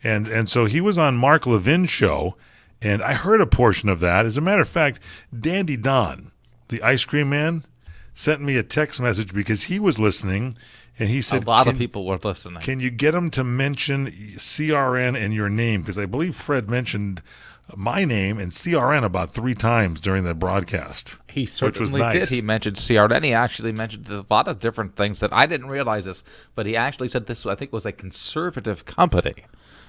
And so he was on Mark Levin's show, and I heard a portion of that. As a matter of fact, Dandy Don, the ice cream man, sent me a text message because he was listening, and he said, a lot of people were listening. Can you get him to mention CRN and your name? Because I believe Fred mentioned my name and CRN about 3 times during the broadcast. He certainly which was nice. did. He mentioned CRN. He actually mentioned a lot of different things that I didn't realize this, but he actually said this, I think, was a conservative company.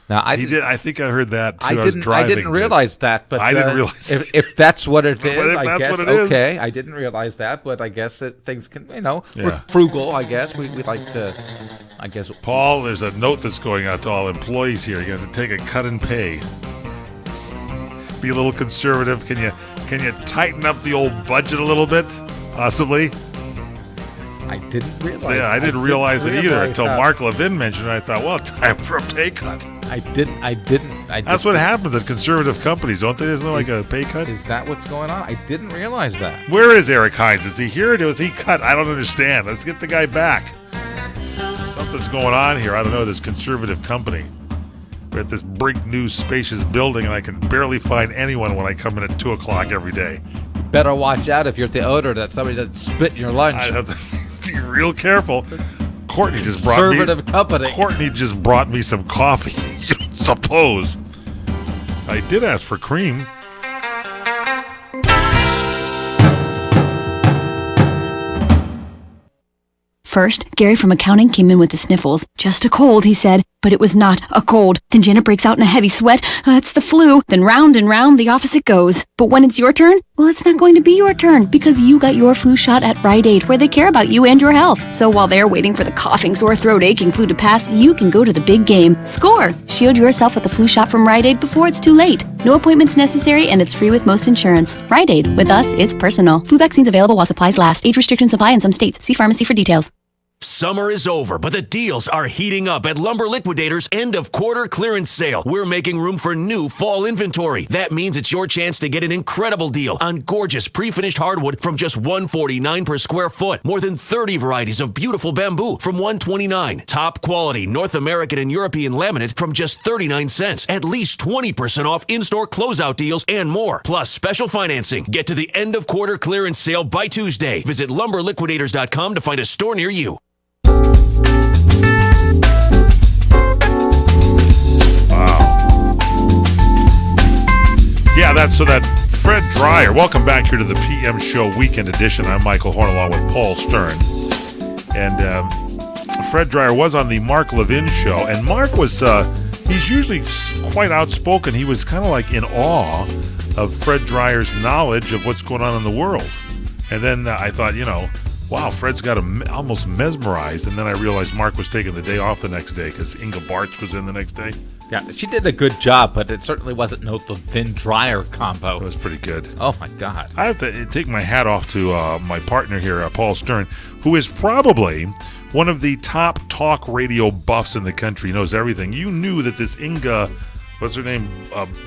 Now, He did. I think I heard that too. I didn't realize that, but I didn't realize if that's what it is, if I that's guess what it is. okay. I didn't realize that, but I guess things can, Yeah. we're frugal. I guess we like to. I guess Paul, there's a note that's going out to all employees here. You're going to take a cut in pay. Be a little conservative. Can you tighten up the old budget a little bit, possibly? I didn't realize. Yeah, I didn't realize it either until that. Mark Levin mentioned it. I thought, well, time for a pay cut. I didn't. That's what happens at conservative companies, don't they? Isn't there like a pay cut? Is that what's going on? I didn't realize that. Where is Eric Hines? Is he here or was he cut? I don't understand. Let's get the guy back. Something's going on here. I don't know, this conservative company. We're at this big new spacious building, and I can barely find anyone when I come in at 2 o'clock every day. Better watch out if you're at the odor that somebody doesn't spit in your lunch. I have to be real careful. Courtney just brought me some coffee. Suppose. I did ask for cream. First, Gary from accounting came in with the sniffles. Just a cold, he said, but it was not a cold. Then Janet breaks out in a heavy sweat. It's the flu. Then round and round the office it goes. But when it's your turn, well, it's not going to be your turn because you got your flu shot at Rite Aid, where they care about you and your health. So while they're waiting for the coughing, sore throat, aching flu to pass, you can go to the big game. Score! Shield yourself with the flu shot from Rite Aid before it's too late. No appointments necessary, and it's free with most insurance. Rite Aid. With us, it's personal. Flu vaccines available while supplies last. Age restrictions apply in some states. See pharmacy for details. Summer is over, but the deals are heating up at Lumber Liquidators' end of quarter clearance sale. We're making room for new fall inventory. That means it's your chance to get an incredible deal on gorgeous pre-finished hardwood from just $149 per square foot. More than 30 varieties of beautiful bamboo from $129. Top quality North American and European laminate from just 39 cents. At least 20% off in-store closeout deals and more. Plus special financing. Get to the end of quarter clearance sale by Tuesday. Visit lumberliquidators.com to find a store near you. Yeah, that's so that Fred Dreyer. Welcome back here to the PM Show Weekend Edition. I'm Michael Horn along with Paul Stern. And Fred Dreyer was on the Mark Levin show. And Mark was, he's usually quite outspoken. He was kind of like in awe of Fred Dreyer's knowledge of what's going on in the world. And then I thought, wow, Fred's got him almost mesmerized. And then I realized Mark was taking the day off the next day because Inga Bartz was in the next day. Yeah, she did a good job, but it certainly wasn't no Levin Dreyer combo. It was pretty good. Oh, my God. I have to take my hat off to my partner here, Paul Stern, who is probably one of the top talk radio buffs in the country. He knows everything. You knew that this Inga, what's her name,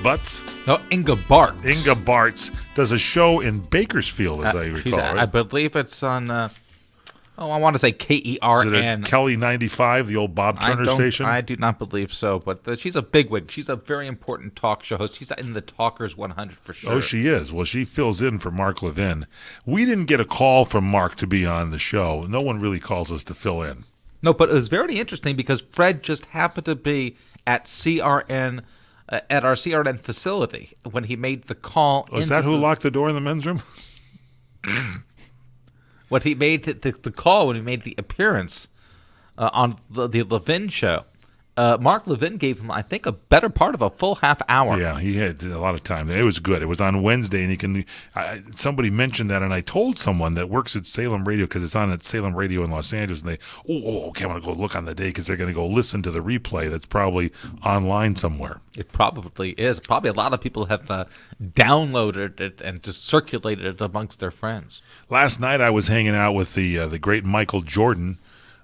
Butts? No, Inga Bartz. Inga Bartz does a show in Bakersfield, as I recall. I believe it's on... I want to say KERN. Is it at Kelly 95, the old Bob Turner station? I do not believe so, but she's a bigwig. She's a very important talk show host. She's in the Talkers 100 for sure. Oh, she is. Well, she fills in for Mark Levin. We didn't get a call from Mark to be on the show. No one really calls us to fill in. No, but it was very interesting because Fred just happened to be at CRN, at our CRN facility when he made the call. Was that who locked the door in the men's room? When he made the call, when he made the appearance on the Levin show, Mark Levin gave him, I think, a better part of a full half hour. Yeah, he had a lot of time. It was good. It was on Wednesday, and somebody mentioned that, and I told someone that works at Salem Radio, because it's on at Salem Radio in Los Angeles, and they, okay, I'm going to go look on the day, because they're going to go listen to the replay that's probably online somewhere. It probably is. Probably a lot of people have downloaded it and just circulated it amongst their friends. Last night I was hanging out with the great Michael Jordan,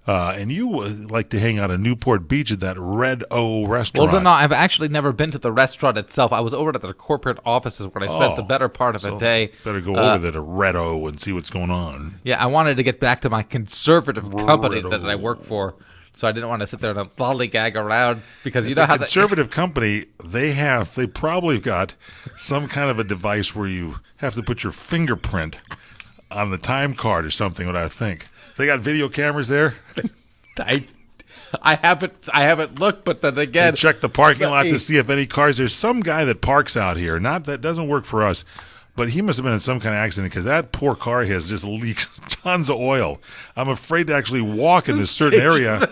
and you like to hang out in Newport Beach at that Red O restaurant. Well, no, I've actually never been to the restaurant itself. I was over at their corporate offices where I spent the better part of a day. Better go over there to Red O and see what's going on. Yeah, I wanted to get back to my conservative company that I work for So I didn't want to sit there and lollygag around because you know The how conservative company, they probably got some kind of a device where you have to put your fingerprint on the time card or something, what I think. They got video cameras there? I haven't looked, but then again, They check the parking lot to see if any cars. There's some guy that parks out here. Not that doesn't work for us, but he must have been in some kind of accident because that poor car has just leaks tons of oil. I'm afraid to actually walk in this certain area.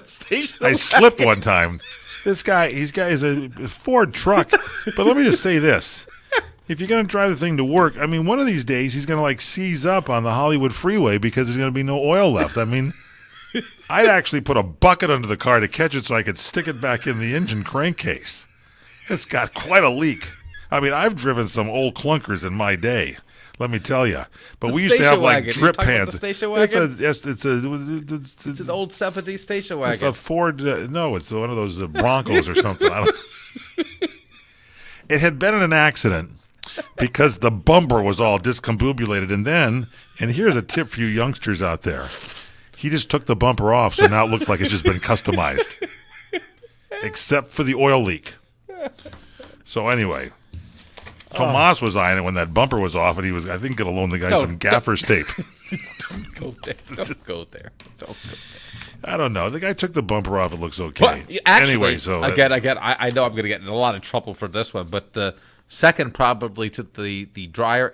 I slipped one time. This guy, he's a Ford truck. But let me just say this. If you're going to drive the thing to work, I mean, one of these days he's going to like seize up on the Hollywood freeway because there's going to be no oil left. I mean, I'd actually put a bucket under the car to catch it so I could stick it back in the engine crankcase. It's got quite a leak. I mean, I've driven some old clunkers in my day, let me tell you. But The we used to have station like wagon. drip You talking about pans. the station wagon? It's an old 70s station it's wagon. a Ford. No, it's one of those Broncos or something. It had been in an accident because the bumper was all discombobulated. And here's a tip for you youngsters out there. He just took the bumper off, so now it looks like it's just been customized. Except for the oil leak. So anyway, Tomas was eyeing it when that bumper was off, and he was, I think, going to loan the guy some gaffer's tape. Don't go there. Don't go there. Don't go there. I don't know. The guy took the bumper off. It looks okay. But actually, anyway, so again, I know I'm going to get in a lot of trouble for this one, but second probably to the dryer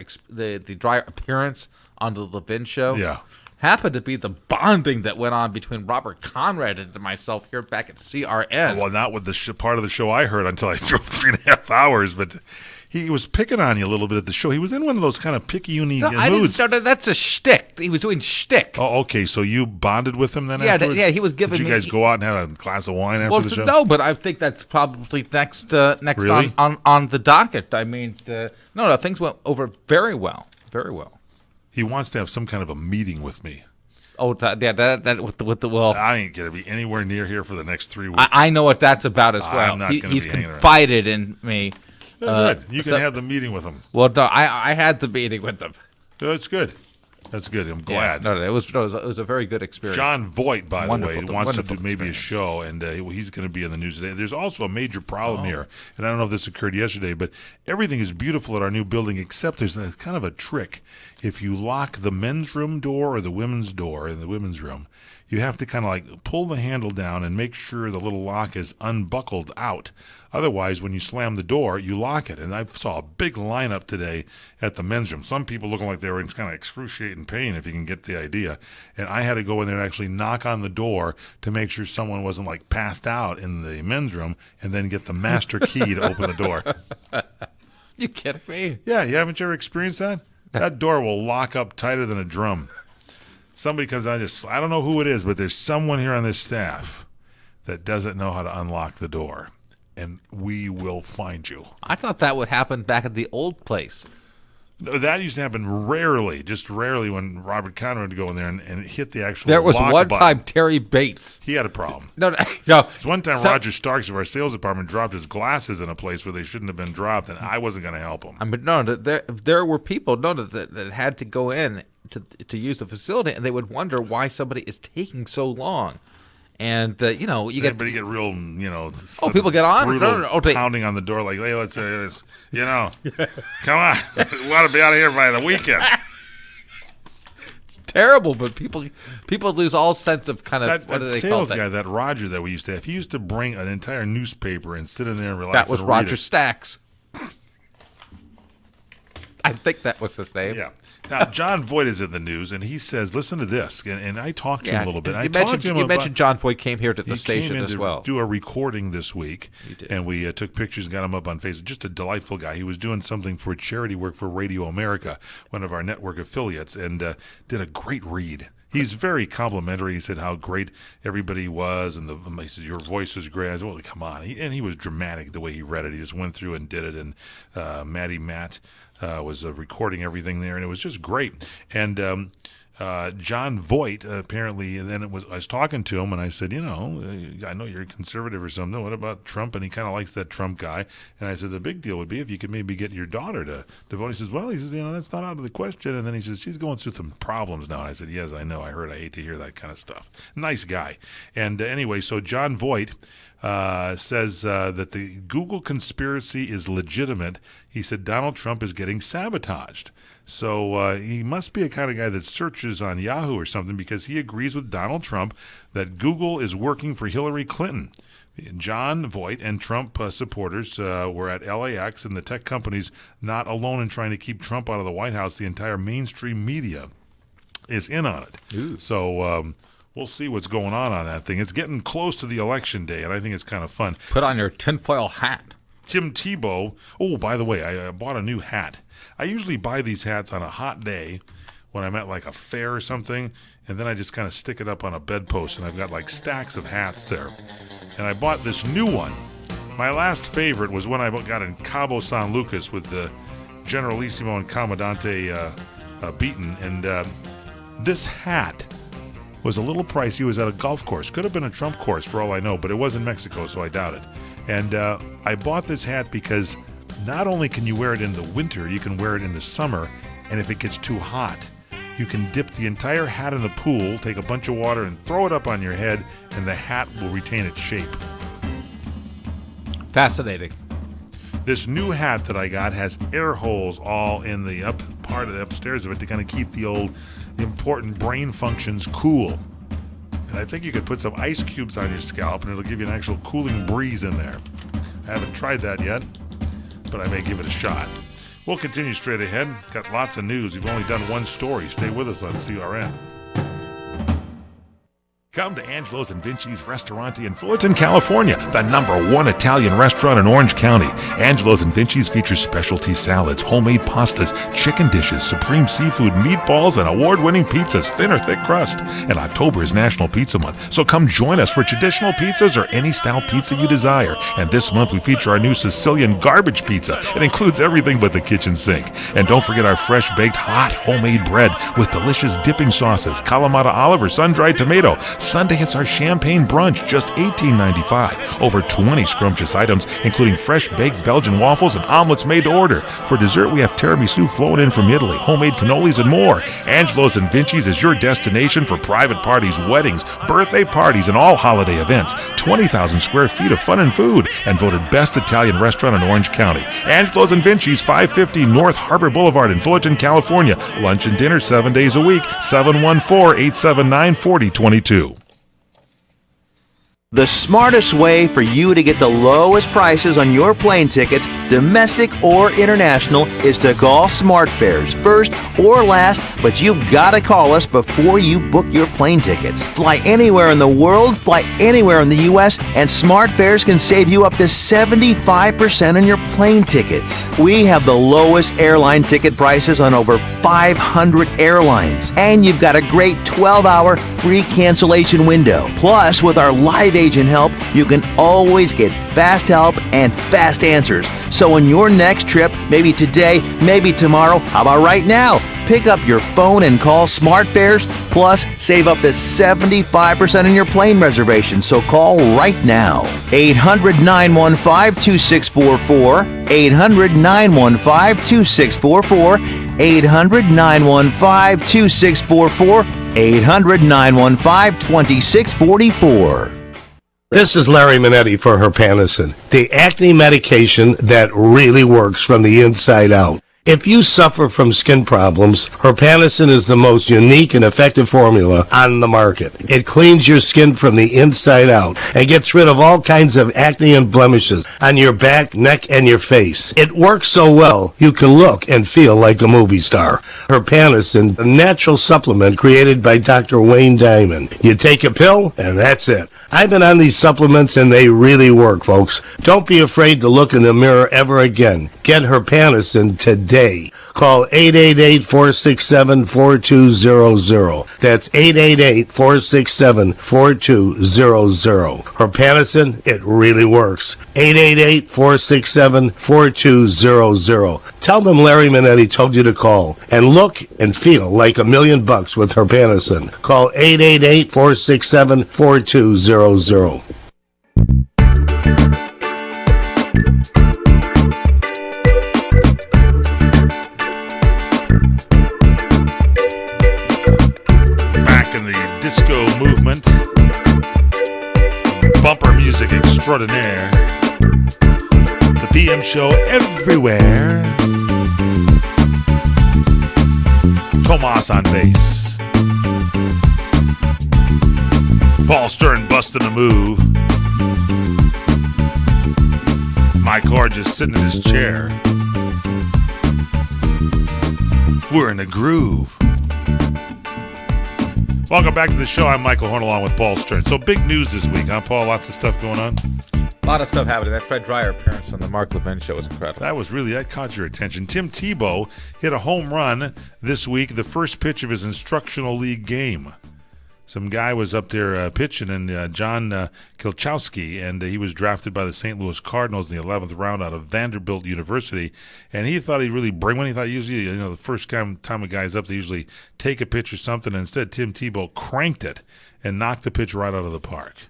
appearance on the Levin show. Yeah. Happened to be the bonding that went on between Robert Conrad and myself here back at CRN. Well, not with the part of the show I heard until I drove 3.5 hours, but he was picking on you a little bit at the show. He was in one of those kind of picky-uni I didn't moods. start. That's a shtick. He was doing shtick. Oh, okay. So you bonded with him then Yeah, afterwards? yeah, he was giving Did you me- guys go out and have a glass of wine after Well, the show? no, but I think that's probably next Really? on the docket. I mean, no, things went over very well, very well. He wants to have some kind of a meeting with me. Oh, that with the well. I ain't going to be anywhere near here for the next 3 weeks. I know what that's about as well. I'm not gonna He's be hanging around. confided in me. Good. You can so- have the meeting with him. Well, no, I had the meeting with them. That's good. That's good. I'm glad. Yeah, no, it was a very good experience. John Voight, by Wonderful- the way, wants to wonderful do maybe a experience. show, and he's going to be in the news today. There's also a major problem here, and I don't know if this occurred yesterday, but everything is beautiful at our new building, except there's a kind of a trick. If you lock the men's room door or the women's door in the women's room, you have to kind of like pull the handle down and make sure the little lock is unbuckled out. Otherwise, when you slam the door, you lock it. And I saw a big lineup today at the men's room. Some people looking like they were in kind of excruciating pain, if you can get the idea. And I had to go in there and actually knock on the door to make sure someone wasn't like passed out in the men's room, and then get the master key to open the door. You kidding me? Yeah, you haven't you ever experienced that? That door will lock up tighter than a drum. Somebody comes out, I don't know who it is, but there's someone here on this staff that doesn't know how to unlock the door, and we will find you. I thought that would happen back at the old place. No, that used to happen rarely, just rarely when Robert Conrad would go in there and hit the actual There was lock one button. time Terry Bates. He had a problem. No. There's one time So- Roger Starks of our sales department dropped his glasses in a place where they shouldn't have been dropped, and I wasn't going to help him. I mean, no, there were people that had to go in to use the facility, and they would wonder why somebody is taking so long. And you get Everybody get real, sort people of get on? brutal No, they- pounding on the door like, hey, let's say this, come on, we want to be out of here by the weekend. terrible, but people lose all sense of kind of That what do they call sales that? guy, that Roger that we used to have, he used to bring an entire newspaper and sit in there and relax. That was and read Roger it. Stacks. I think that was his name. Yeah. Now, John Voight is in the news, and he says, listen to this. And I talked to him a little bit. You mentioned John Voight came here to the He station came in as to well. do a recording this week, did. and we took pictures and got him up on Facebook. Just a delightful guy. He was doing something for charity work for Radio America, one of our network affiliates, and did a great read. He's very complimentary. He said how great everybody was, and he said, your voice is great. I said, well, come on. And he was dramatic the way he read it. He just went through and did it, and Matt was recording everything there, and it was just great. And John Voight, apparently, and then I was talking to him, and I said, I know you're conservative or something. What about Trump? And he kind of likes that Trump guy. And I said, the big deal would be if you could maybe get your daughter to vote. He says, that's not out of the question. And then he says, she's going through some problems now. And I said, yes, I know. I hate to hear that kind of stuff. Nice guy. And anyway, so John Voight says that the Google conspiracy is legitimate. He said Donald Trump is getting sabotaged. So he must be a kind of guy that searches on Yahoo or something, because he agrees with Donald Trump that Google is working for Hillary Clinton. John Voight and Trump supporters were at LAX, and the tech company's not alone in trying to keep Trump out of the White House. The entire mainstream media is in on it. Ooh. So we'll see what's going on that thing. It's getting close to the election day, and I think it's kind of fun. Put on your tinfoil hat. Tim Tebow. Oh, by the way, I bought a new hat. I usually buy these hats on a hot day when I'm at like a fair or something, and then I just kind of stick it up on a bedpost, and I've got like stacks of hats there. And I bought this new one. My last favorite was when I got in Cabo San Lucas with the Generalissimo and Commandante beaten, and this hat was a little pricey. It was at a golf course. Could have been a Trump course for all I know, but it was in Mexico, so I doubt it. And I bought this hat because not only can you wear it in the winter, you can wear it in the summer, and if it gets too hot, you can dip the entire hat in the pool, take a bunch of water, and throw it up on your head, and the hat will retain its shape. Fascinating. This new hat that I got has air holes all in the up part of the upstairs of it to kind of keep the old important brain functions cool. And I think you could put some ice cubes on your scalp, and it'll give you an actual cooling breeze in there. I haven't tried that yet, but I may give it a shot. We'll continue straight ahead. Got lots of news. We've only done one story. Stay with us on CRN. Come to Angelo's and Vinci's Restaurante in Fullerton, California, the #1 Italian restaurant in Orange County. Angelo's and Vinci's features specialty salads, homemade pastas, chicken dishes, supreme seafood, meatballs, and award-winning pizzas, thin or thick crust. And October is National Pizza Month, so come join us for traditional pizzas or any style pizza you desire. And this month we feature our new Sicilian garbage pizza. It includes everything but the kitchen sink. And don't forget our fresh-baked, hot, homemade bread with delicious dipping sauces, Kalamata olive or sun-dried tomato. Sunday, it's our champagne brunch, just $18.95. Over 20 scrumptious items, including fresh-baked Belgian waffles and omelets made to order. For dessert, we have tiramisu flown in from Italy, homemade cannolis, and more. Angelo's and Vinci's is your destination for private parties, weddings, birthday parties, and all holiday events. 20,000 square feet of fun and food, and voted best Italian restaurant in Orange County. Angelo's and Vinci's, 550 North Harbor Boulevard in Fullerton, California. Lunch and dinner 7 days a week, 714-879-4022. The smartest way for you to get the lowest prices on your plane tickets, domestic or international, is to call SmartFares first or last, but you've got to call us before you book your plane tickets. Fly anywhere in the world, fly anywhere in the U.S., and SmartFares can save you up to 75% on your plane tickets. We have the lowest airline ticket prices on over 500 airlines, and you've got a great 12-hour free cancellation window. Plus, with our live agent help, you can always get fast help and fast answers. So on your next trip, maybe today, maybe tomorrow, how about right now? Pick up your phone and call SmartFares, plus save up to 75% on your plane reservation. So call right now. 800-915-2644, 800-915-2644, 800-915-2644, 800-915-2644. This is Larry Minetti for Herpanacin, the acne medication that really works from the inside out. If you suffer from skin problems, Herpanacin is the most unique and effective formula on the market. It cleans your skin from the inside out and gets rid of all kinds of acne and blemishes on your back, neck, and your face. It works so well, you can look and feel like a movie star. Herpanacin, a natural supplement created by Dr. Wayne Diamond. You take a pill, and that's it. I've been on these supplements, and they really work, folks. Don't be afraid to look in the mirror ever again. Get Herpanacin today. Call 888-467-4200. That's 888-467-4200. Herpanacin, it really works. 888-467-4200. Tell them Larry Minetti told you to call and look and feel like $1,000,000 with Herpanacin. Call 888-467-4200. Back in the disco movement, bumper music extraordinaire. The PM show everywhere. Tomas on bass. Paul Stern busting a move. Mike Horde just sitting in his chair. We're in a groove. Welcome back to the show. I'm Michael Horn along with Paul Stern. So big news this week, huh, Paul? Lots of stuff going on. A lot of stuff happening. That Fred Dryer appearance on the Mark Levin show was incredible. That caught your attention. Tim Tebow hit a home run this week, the first pitch of his instructional league game. Some guy was up there pitching, and John Kilchowski, and he was drafted by the St. Louis Cardinals in the 11th round out of Vanderbilt University. And he thought he'd really bring one. He thought usually, the first time a guy's up, they usually take a pitch or something. And instead, Tim Tebow cranked it and knocked the pitch right out of the park.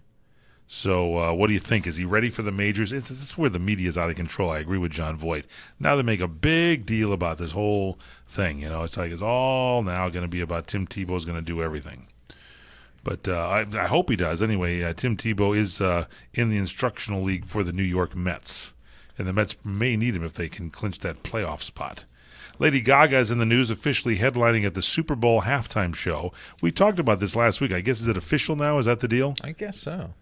So what do you think? Is he ready for the majors? It's where the media is out of control. I agree with John Voight. Now they make a big deal about this whole thing. It's like it's all now going to be about Tim Tebow's going to do everything. But I hope he does. Anyway, Tim Tebow is in the instructional league for the New York Mets. And the Mets may need him if they can clinch that playoff spot. Lady Gaga is in the news, officially headlining at the Super Bowl halftime show. We talked about this last week. I guess, is it official now? Is that the deal? I guess so.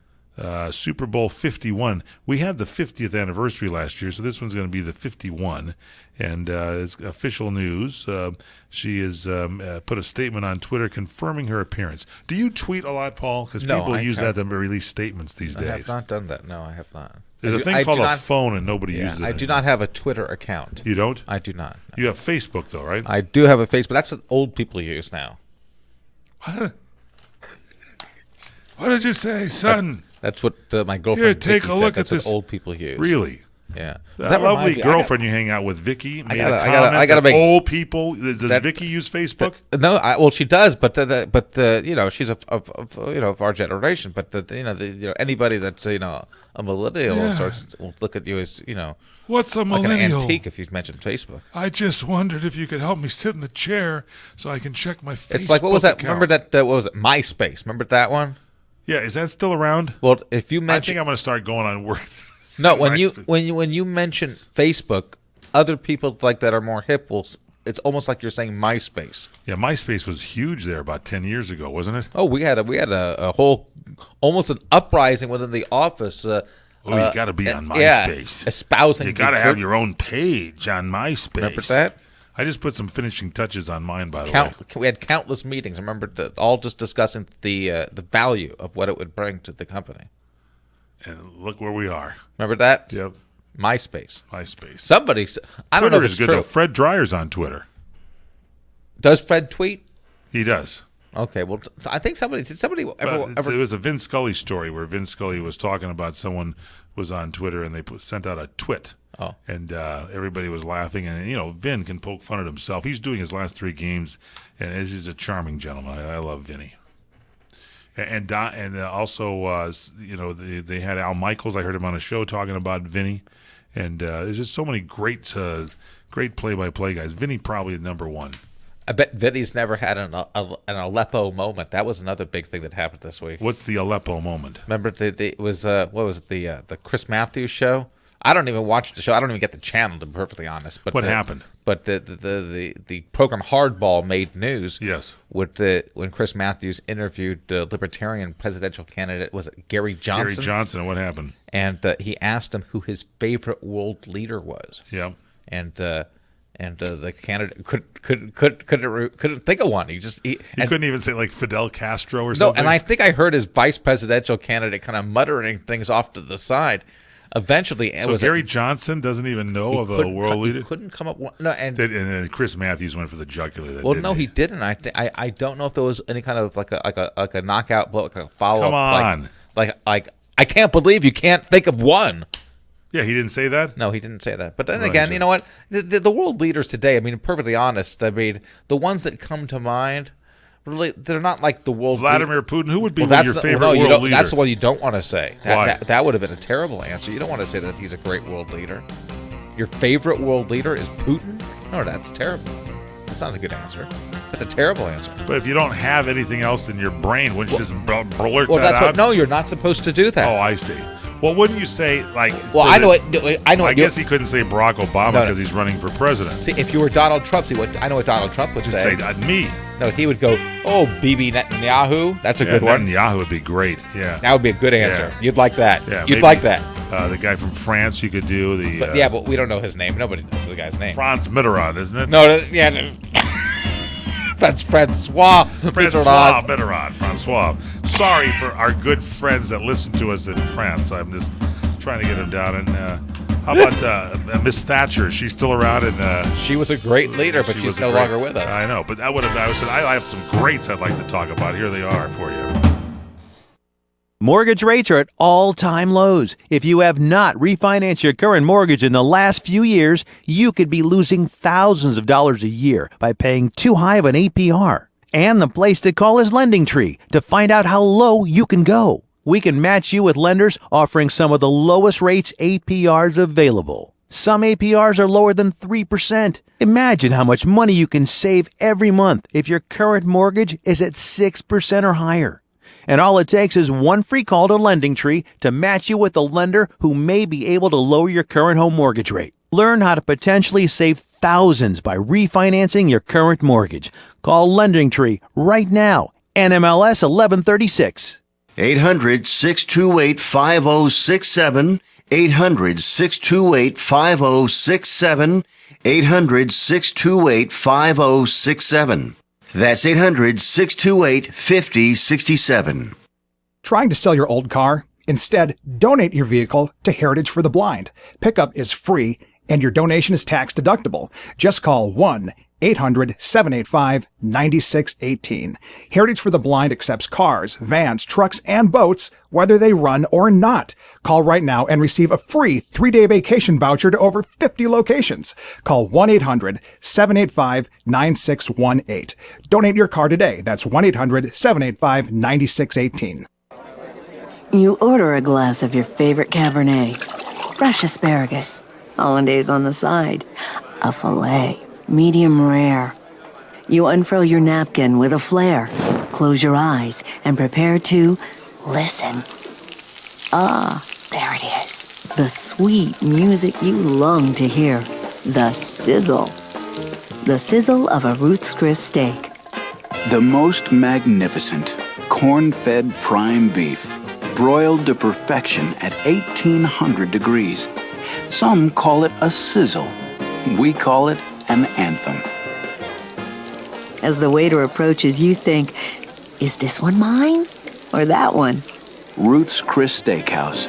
Super Bowl 51. We had the 50th anniversary last year, so this one's going to be the 51. And it's official news. She has put a statement on Twitter confirming her appearance. Do you tweet a lot, Paul? Because people use that to release statements these days. I have not done that. No, I have not. There's a thing called a phone, and nobody uses it. I do not have a Twitter account. You don't? I do not. No. You have Facebook, though, right? I do have a Facebook. That's what old people use now. What did you say, son? That's what my girlfriend Here, take Vicky a look said. at That's this. what old people use. Really? Yeah. That lovely girlfriend you hang out with, Vicky, made a comment I gotta that make, old people. Does Vicky use Facebook? No, well, she does, but she's of our generation. But anybody that's a millennial will look at you as What's a like millennial? an antique if you mention Facebook. I just wondered if you could help me sit in the chair so I can check my Facebook It's like, what was that? account. Remember that? What was it? MySpace. Remember that one? Yeah, is that still around? Well, if you I mention, think I'm going to start going on work. no, when you mention Facebook, other people like that are more hip it's almost like you're saying MySpace. Yeah, MySpace was huge there about 10 years ago, wasn't it? Oh, we had a whole almost an uprising within the office. You got to be on MySpace. Yeah, espousing. You got to have your own page on MySpace. Remember that? I just put some finishing touches on mine, by the way. We had countless meetings. I remember all just discussing the value of what it would bring to the company. And look where we are. Remember that? Yep. MySpace. Somebody. I don't know if Twitter it's is good, true. though. Fred Dryer's on Twitter. Does Fred tweet? He does. Okay, well, I think somebody ever. It was a Vin Scully story where Vin Scully was talking about someone was on Twitter and they sent out a twit. Oh. And everybody was laughing. And, Vin can poke fun at himself. He's doing his last 3 games, and he's a charming gentleman. I love Vinny. And also, they had Al Michaels. I heard him on a show talking about Vinny. And there's just so many great play-by-play guys. Vinny probably number 1. I bet Vinny's never had an Aleppo moment. That was another big thing that happened this week. What's the Aleppo moment? Remember, it was what was it? The Chris Matthews show. I don't even watch the show. I don't even get the channel, to be perfectly honest. But what happened? But the program Hardball made news. Yes. When Chris Matthews interviewed Libertarian presidential candidate, was it Gary Johnson? Gary Johnson. What happened? And he asked him who his favorite world leader was. Yeah. And the candidate couldn't think of one. He couldn't even say like Fidel Castro or something. No, and I think I heard his vice presidential candidate kind of muttering things off to the side. Eventually, it So was Gary Johnson doesn't even know of a world leader? He couldn't come up. No, and And Chris Matthews went for the jugular. Then, well, didn't no, he didn't. I don't know if there was any kind of like a knockout blow, like a follow up. Come on. Like I can't believe you can't think of one. Yeah, he didn't say that? No, he didn't say that. But then Right, again, sure. you know what? The world leaders today, I mean, perfectly honest, I mean, the ones that come to mind, really, they're not like the world Vladimir Putin, who would be Well, your that's favorite no, you world don't, leader? that's the one you don't want to say. Why? That would have been a terrible answer. You don't want to say that he's a great world leader. Your favorite world leader is Putin? No, that's terrible. That's not a good answer. That's a terrible answer. But if you don't have anything else in your brain, wouldn't you just blurt Well, that that's out? what. No, you're not supposed to do that. Oh, I see. Well, wouldn't you say, like... well, for I know the- it. I know. I it. guess he couldn't say Barack Obama No, no. because he's running for president. See, if you were Donald Trump, I know what Donald Trump would Just say. say, me. No, he would go, "Oh, Bibi Netanyahu." That's a Yeah, good one. Netanyahu would be great. Yeah. That would be a good answer. Yeah. You'd like that. Yeah, You'd maybe, like that. The guy from France, you could do the... But yeah, but we don't know his name. Nobody knows the guy's name. Franz Mitterrand, isn't it? No, yeah. No. Francois Francois Mitterrand. Mitterrand. Francois. Sorry for our good friends that listen to us in France. I'm just trying to get them down. And how about Miss Thatcher? She's still around, and She was a great leader, but she she's was a no great- longer with us. I know, but that would have. I have some greats I'd like to talk about. Here they are for you. Mortgage rates are at all-time lows. If you have not refinanced your current mortgage in the last few years, you could be losing thousands of dollars a year by paying too high of an APR. And the place to call is LendingTree to find out how low you can go. We can match you with lenders offering some of the lowest rates APRs available. Some APRs are lower than 3%. Imagine how much money you can save every month if your current mortgage is at 6% or higher. And all it takes is one free call to LendingTree to match you with a lender who may be able to lower your current home mortgage rate. Learn how to potentially save thousands by refinancing your current mortgage. Call LendingTree right now. NMLS 1136. 800-628-5067. 800-628-5067. 800-628-5067. That's 800-628-5067. Trying to sell your old car? Instead, donate your vehicle to Heritage for the Blind. Pickup is free and your donation is tax deductible. Just call 1-800-785-9618. Heritage for the Blind accepts cars, vans, trucks, and boats, whether they run or not. Call right now and receive a free 3-day vacation voucher to over 50 locations. Call 1-800-785-9618. Donate your car today. That's 1-800-785-9618. You order a glass of your favorite Cabernet, fresh asparagus, hollandaise on the side, a filet, medium rare. You unfurl your napkin with a flair, close your eyes, and prepare to listen. Ah, there it is. The sweet music you long to hear. The sizzle. The sizzle of a Ruth's Chris steak. The most magnificent corn-fed prime beef, broiled to perfection at 1800 degrees. Some call it a sizzle. We call it an anthem. As the waiter approaches, you think, is this one mine or that one? Ruth's Chris Steakhouse.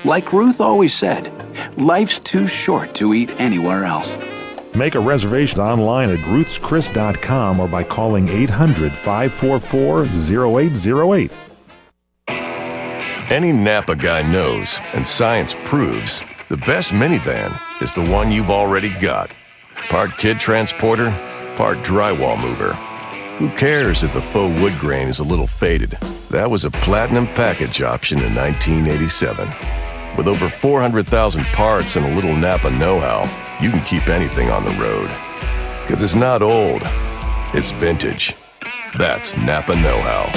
Like Ruth always said, life's too short to eat anywhere else. Make a reservation online at ruthschris.com or by calling 800-544-0808. Any Napa guy knows, and science proves, the best minivan is the one you've already got. Part kid transporter, part drywall mover. Who cares if the faux wood grain is a little faded? That was a platinum package option in 1987. With over 400,000 parts and a little Napa know-how, you can keep anything on the road. Because it's not old, it's vintage. That's Napa know-how.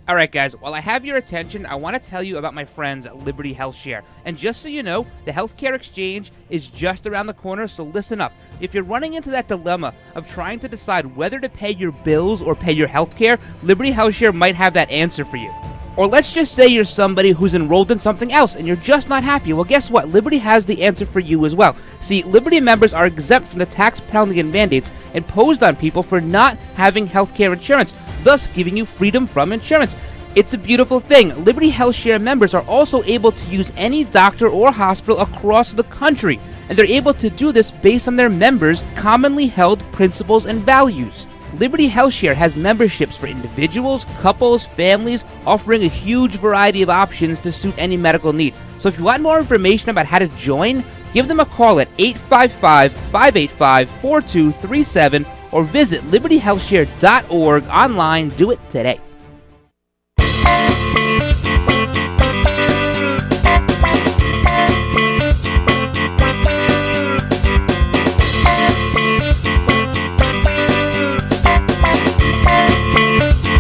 All right, guys, while I have your attention, I want to tell you about my friends at Liberty HealthShare. And just so you know, the healthcare exchange is just around the corner, so listen up. If you're running into that dilemma of trying to decide whether to pay your bills or pay your healthcare, Liberty HealthShare might have that answer for you. Or let's just say you're somebody who's enrolled in something else and you're just not happy. Well, guess what? Liberty has the answer for you as well. See, Liberty members are exempt from the tax penalty and mandates imposed on people for not having healthcare insurance, thus giving you freedom from insurance. It's a beautiful thing. Liberty Health Share members are also able to use any doctor or hospital across the country, and they're able to do this based on their members' commonly held principles and values. Liberty Health Share has memberships for individuals, couples, families, offering a huge variety of options to suit any medical need. So if you want more information about how to join, give them a call at 855-585-4237 or visit libertyhealthshare.org online. Do it today.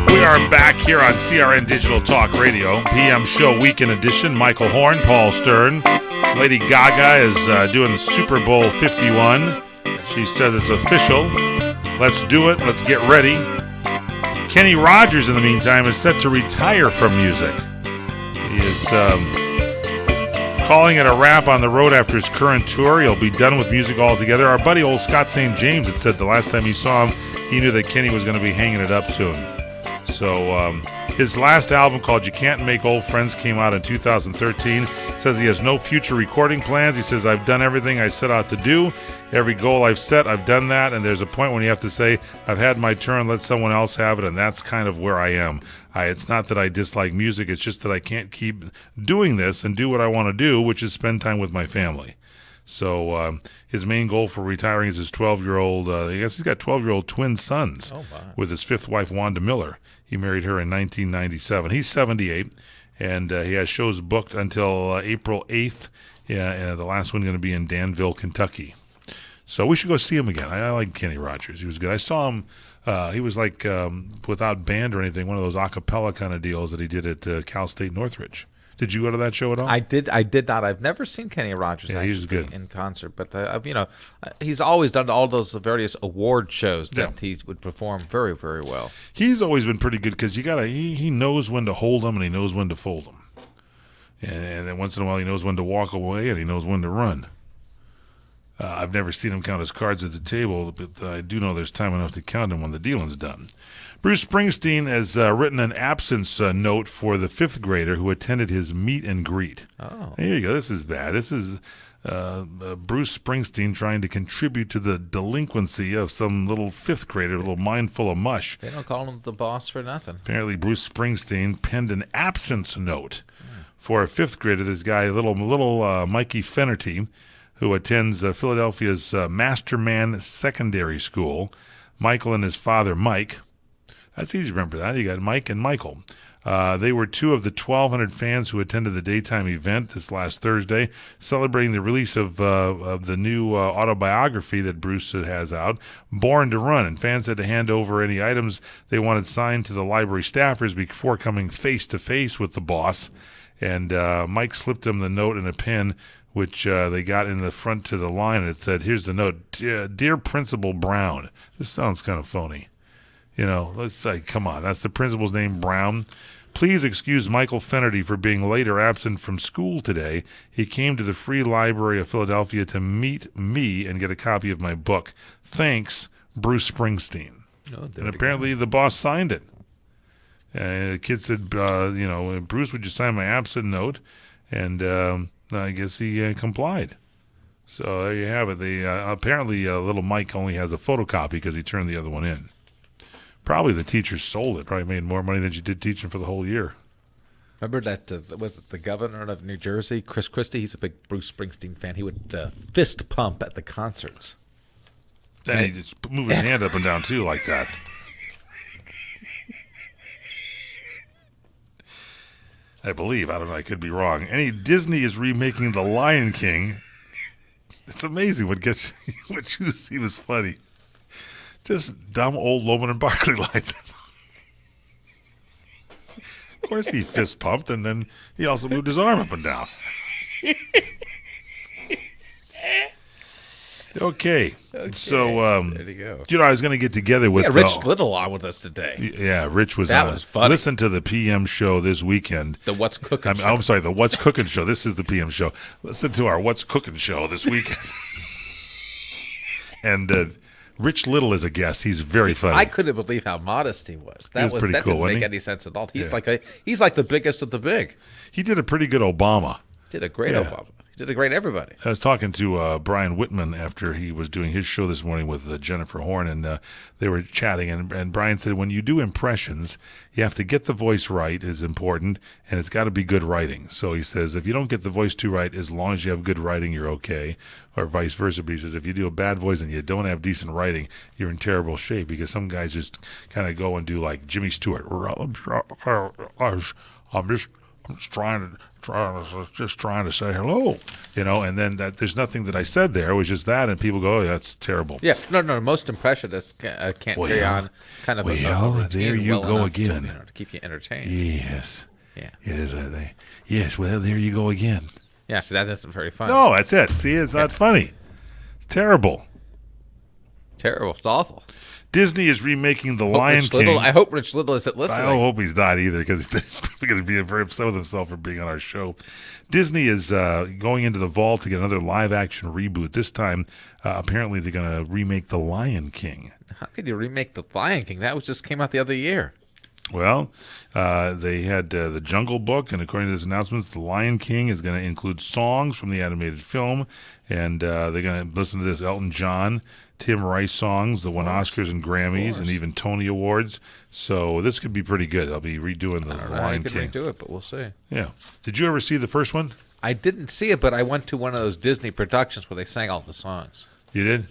We are back here on CRN Digital Talk Radio, PM Show Weekend Edition. Michael Horn, Paul Stern. Lady Gaga is doing Super Bowl 51. She says it's official. Let's do it. Let's get ready. Kenny Rogers, in the meantime, is set to retire from music. He is calling it a wrap on the road after his current tour. He'll be done with music altogether. Our buddy old Scott St. James had said the last time he saw him, he knew that Kenny was going to be hanging it up soon. So his last album, called You Can't Make Old Friends, came out in 2013. Says he has no future recording plans. He says, I've done everything I set out to do. Every goal I've set, I've done that. And there's a point when you have to say, I've had my turn, let someone else have it. And that's kind of where I am. It's not that I dislike music. It's just that I can't keep doing this and do what I want to do, which is spend time with my family. So his main goal for retiring is his 12-year-old, I guess he's got 12-year-old twin sons with his fifth wife, Wanda Miller. He married her in 1997. He's 78, and he has shows booked until April 8th. Yeah, the last one going to be in Danville, Kentucky. So we should go see him again. I like Kenny Rogers. He was good. I saw him. He was like without band or anything, one of those a cappella kind of deals that he did at Cal State Northridge. Did you go to that show at all? I did not. I've never seen Kenny Rogers he's good in concert, but he's always done all those various award shows that he would perform very, very well. He's always been pretty good because he knows when to hold them and he knows when to fold them, and then once in a while he knows when to walk away and he knows when to run. I've never seen him count his cards at the table, but I do know there's time enough to count them when the dealing's done. Bruce Springsteen has written an absence note for the fifth grader who attended his meet and greet. Oh. Here you go. This is bad. This is Bruce Springsteen trying to contribute to the delinquency of some little fifth grader, a little mind full of mush. They don't call him the boss for nothing. Apparently, Bruce Springsteen penned an absence note for a fifth grader. This guy, little Mikey Fennerty, who attends Philadelphia's Masterman Secondary School. Michael and his father, Mike. That's easy to remember that. You got Mike and Michael. They were two of the 1,200 fans who attended the daytime event this last Thursday, celebrating the release of the new autobiography that Bruce has out, Born to Run. And fans had to hand over any items they wanted signed to the library staffers before coming face-to-face with the boss. And Mike slipped him the note and a pen, which they got in the front to the line, and it said, here's the note, Dear Principal Brown. This sounds kind of phony. You know, let's say, come on, that's the principal's name, Brown. Please excuse Michael Fennerty for being late or absent from school today. He came to the Free Library of Philadelphia to meet me and get a copy of my book. Thanks, Bruce Springsteen. And apparently the boss signed it. The kid said, Bruce, would you sign my absent note? And I guess he complied. So there you have it. Apparently little Mike only has a photocopy because he turned the other one in. Probably the teacher sold it. Probably made more money than you did teaching for the whole year. Remember that, was it the governor of New Jersey, Chris Christie? He's a big Bruce Springsteen fan. He would fist pump at the concerts. And he just move his hand up and down, too, like that. I believe. I don't know. I could be wrong. Disney is remaking The Lion King. It's amazing what you see was funny. Just dumb old Loman and Barkley lines. Of course he fist pumped, and then he also moved his arm up and down. Okay. So, there you go. I was going to get together with Rich Little on with us today. Yeah, Rich was. That was funny. Listen to the PM show this weekend. The What's Cooking show. I'm sorry, the What's Cooking show. This is the PM show. Listen to our What's Cooking show this weekend. And Rich Little is a guest. He's very funny. I couldn't believe how modest he was. That pretty cool, didn't wasn't make he? any sense at all. He's Yeah. he's like the biggest of the big. He did a pretty good Obama. Did a great Yeah. Obama. He did a great everybody. I was talking to Brian Whitman after he was doing his show this morning with Jennifer Horn, and they were chatting. And Brian said, when you do impressions, you have to get the voice right is important, and it's got to be good writing. So he says, if you don't get the voice too right, as long as you have good writing, you're okay, or vice versa. But he says, if you do a bad voice and you don't have decent writing, you're in terrible shape, because some guys just kind of go and do like Jimmy Stewart. I'm just trying to say hello, and then that there's nothing that I said there. It was just that, and people go, oh, that's terrible. Yeah, no. Most impressionists can't carry on kind of a routine there you well go enough again. to keep you entertained. Yes. Yeah. It is. Yes. Well, there you go again. Yeah. So that isn't very funny. No, that's it. See, it's not funny. It's terrible. Terrible. It's awful. Disney is remaking The Lion King. I hope Rich Little isn't listening. I hope he's not either, because he's probably going to be very upset with himself for being on our show. Disney is going into the vault to get another live-action reboot. This time, apparently, they're going to remake The Lion King. How could you remake The Lion King? That just came out the other year. Well, they had The Jungle Book, and according to this announcements, The Lion King is going to include songs from the animated film, and they're going to listen to this Elton John, Tim Rice songs that won Oscars and Grammys and even Tony Awards. So this could be pretty good. They'll be redoing The Lion King. I could redo it, but we'll see. Yeah. Did you ever see the first one? I didn't see it, but I went to one of those Disney productions where they sang all the songs. You did?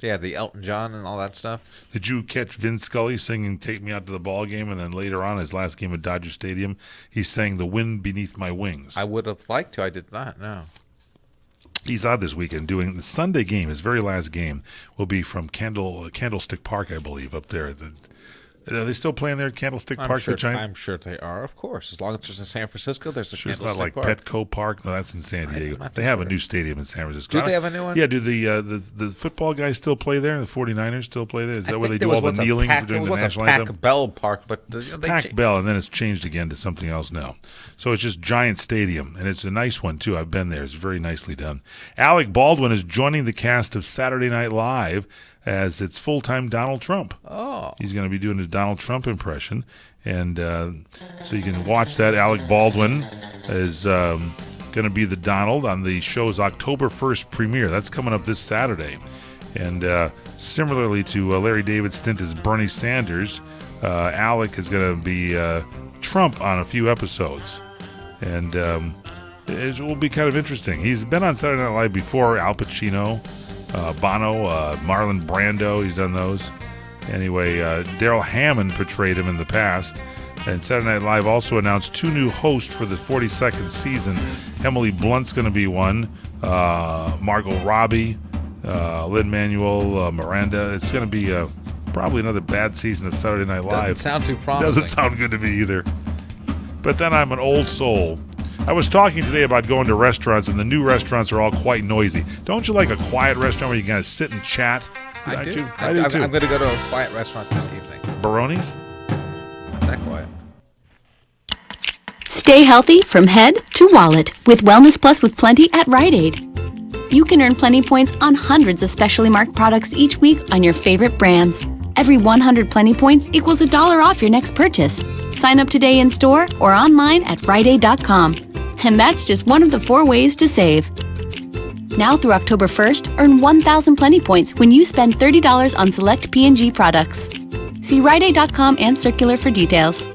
Yeah, the Elton John and all that stuff. Did you catch Vince Scully singing "Take Me Out to the Ball Game," and then later on, his last game at Dodger Stadium, he sang "The Wind Beneath My Wings"? I would have liked to. I did not. No. He's on this weekend doing the Sunday game. His very last game will be from Candlestick Park, I believe, up there. Are they still playing there at Candlestick Park? I'm sure they are, of course. As long as there's in San Francisco, there's a Candlestick It's not like Park. Petco Park. No, that's in San Diego. They have a new stadium in San Francisco. Do they have a new one? Yeah. Do the football guys still play there? The 49ers still play there? Is that where they there do all was the once a kneeling Pac- for doing there the was national a anthem? Pac Bell Park, but Pac Bell, and then it's changed again to something else now. So it's just Giant Stadium, and it's a nice one too. I've been there; it's very nicely done. Alec Baldwin is joining the cast of Saturday Night Live as its full-time Donald Trump. Oh, he's going to be doing his Donald Trump impression, and so you can watch that. Alec Baldwin is going to be the Donald on the show's October 1st premiere. That's coming up this Saturday, and similarly to Larry David's stint as Bernie Sanders, Alec is going to be Trump on a few episodes, and it will be kind of interesting. He's been on Saturday Night Live before. Al Pacino, Bono, Marlon Brando, he's done those. Anyway, Daryl Hammond portrayed him in the past. And Saturday Night Live also announced 2 new hosts for the 42nd season. Emily Blunt's going to be one. Margot Robbie, Lin-Manuel Miranda. It's going to be probably another bad season of Saturday Night Live. doesn't sound too promising. Doesn't sound good to me either. But then I'm an old soul. I was talking today about going to restaurants, and the new restaurants are all quite noisy. Don't you like a quiet restaurant where you can kind of sit and chat? I do. I do too. I'm going to go to a quiet restaurant this evening. Baroni's? Not that quiet. Stay healthy from head to wallet with Wellness Plus with Plenty at Rite Aid. You can earn Plenty points on hundreds of specially marked products each week on your favorite brands. Every 100 Plenty points equals $1 off your next purchase. Sign up today in store or online at RiteAid.com. And that's just one of the 4 ways to save. Now through October 1st, earn 1,000 Plenty points when you spend $30 on select P&G products. See RiteAid.com and Circular for details.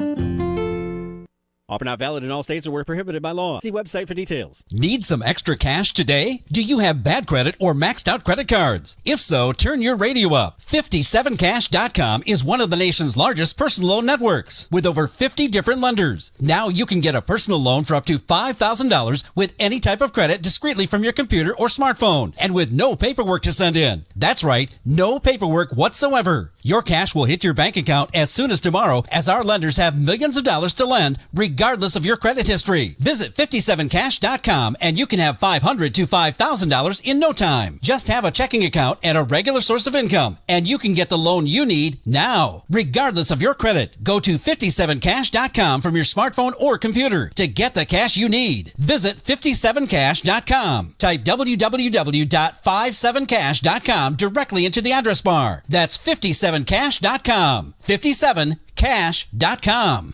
Offer not valid in all states or where prohibited by law. See website for details. Need some extra cash today? Do you have bad credit or maxed out credit cards? If so, turn your radio up. 57cash.com is one of the nation's largest personal loan networks with over 50 different lenders. Now you can get a personal loan for up to $5,000 with any type of credit discreetly from your computer or smartphone and with no paperwork to send in. That's right, no paperwork whatsoever. Your cash will hit your bank account as soon as tomorrow, as our lenders have millions of dollars to lend regardless regardless of your credit history. Visit 57cash.com and you can have $500 to $5,000 in no time. Just have a checking account and a regular source of income, and you can get the loan you need now, regardless of your credit. Go to 57cash.com from your smartphone or computer to get the cash you need. Visit 57cash.com. Type www.57cash.com directly into the address bar. That's 57cash.com. 57cash.com.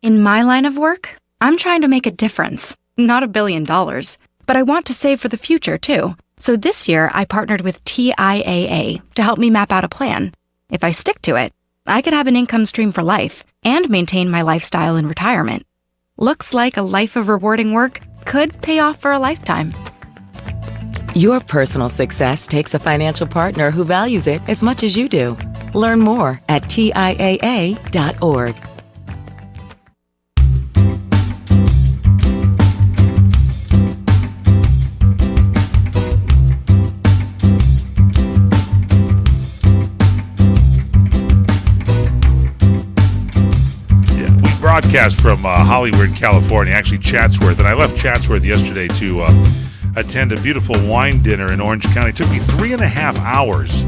In my line of work, I'm trying to make a difference. Not $1 billion, but I want to save for the future too. So this year, I partnered with TIAA to help me map out a plan. If I stick to it, I could have an income stream for life and maintain my lifestyle in retirement. Looks like a life of rewarding work could pay off for a lifetime. Your personal success takes a financial partner who values it as much as you do. Learn more at TIAA.org. Broadcast from Hollywood, California, actually Chatsworth, and I left Chatsworth yesterday to attend a beautiful wine dinner in Orange County. It took me 3.5 hours.